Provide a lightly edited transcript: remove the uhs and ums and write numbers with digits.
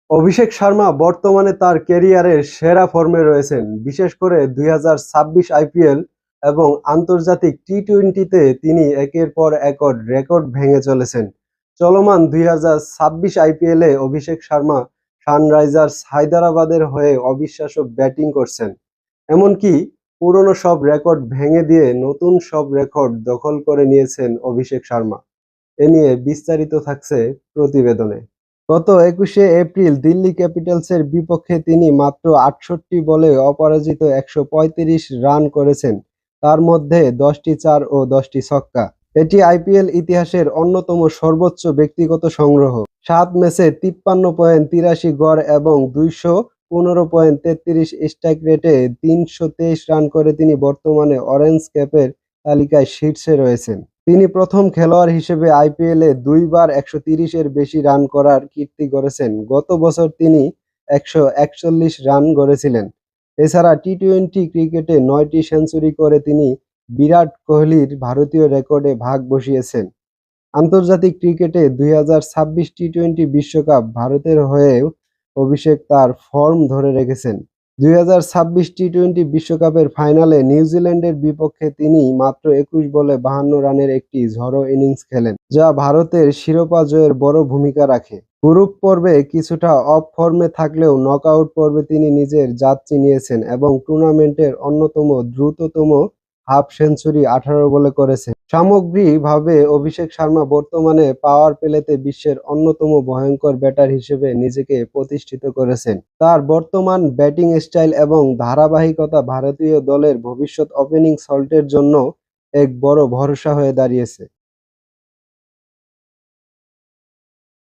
অভিষেক শর্মা বর্তমানে তার ক্যারিয়ারের সেরা ফর্মে রয়েছেন। বিশেষ করে ২০২৬ আইপিএল এবং আন্তর্জাতিক টি-টোয়েন্টিতে তিনি একের পর এক রেকর্ড ভেঙে চলেছেন। চলমান ২০২৬ আইপিএলে অভিষেক শর্মা সানরাইজার্স হায়দরাবাদের হয়ে অবিশ্বাস্য ব্যাটিং করছেন। এমনকি পুরনো সব রেকর্ড ভেঙে দিয়ে নতুন সব রেকর্ড দখল করে নিয়েছেন অভিষেক শর্মা। এ নিয়ে বিস্তারিত থাকছে প্রতিবেদনে। গত ২১শে এপ্রিল দিল্লি ক্যাপিটালসের বিপক্ষে তিনি মাত্র ৬৮ বলে অপরাজিত ১৩৫ রান করেছেন, তার মধ্যে ১০টি চার ও ১০টি ছক্কা। এটি আইপিএল ইতিহাসের অন্যতম সর্বোচ্চ ব্যক্তিগত সংগ্রহ। ৭ ম্যাচে ৫৩.৮৩ গড় এবং ২১৫.৩৩ স্ট্রাইক রেটে ৩২৩ রান করে তিনি বর্তমানে অরেঞ্জ ক্যাপের তালিকায় শীর্ষে রয়েছেন। তিনি প্রথম খেলোয়াড় হিসেবে আইপিএলে দুইবার ১৩০-এর বেশি রান করার কীর্তি গড়েছেন। গত বছর তিনি ১৪১ রান গড়েছিলেন। এছাড়া টি-টোয়েন্টি ক্রিকেটে ৯টি সেঞ্চুরি করে তিনি বিরাট কোহলির ভারতীয় রেকর্ডে ভাগ বসিয়েছেন। আন্তর্জাতিক ক্রিকেটে ২০২৬ টি-টোয়েন্টি বিশ্বকাপ ভারতের হয়েও অভিষেক তার ফর্ম ধরে রেখেছেন। ২০২৬ টি-টোয়েন্টি বিশ্বকাপের ফাইনালে নিউজিল্যান্ডের বিপক্ষে তিনি মাত্র ২১ বলে ৫২ রানের একটি ঝড়ো ইনিংস খেলেন, যা ভারতের শিরোপা জয়ের বড় ভূমিকা রাখে। গ্রুপ পর্বে কিছুটা অফ ফর্মে থাকলেও নকআউট পর্বে তিনি নিজের জাত চিনিয়েছেন এবং টুর্নামেন্টের অন্যতম দ্রুততম হাফ সেঞ্চুরি ১৮ বলে করেছেন। সামগ্রিকভাবে অভিষেক শর্মা বর্তমানে পাওয়ার প্লেতে বিশ্বের অন্যতম ভয়ঙ্কর ব্যাটার হিসেবে নিজেকে প্রতিষ্ঠিত করেছেন। তার বর্তমান ব্যাটিং স্টাইল এবং ধারাবাহিকতা ভারতীয় দলের ভবিষ্যৎ ওপেনিং সল্টের জন্য এক বড় ভরসা হয়ে দাঁড়িয়েছে।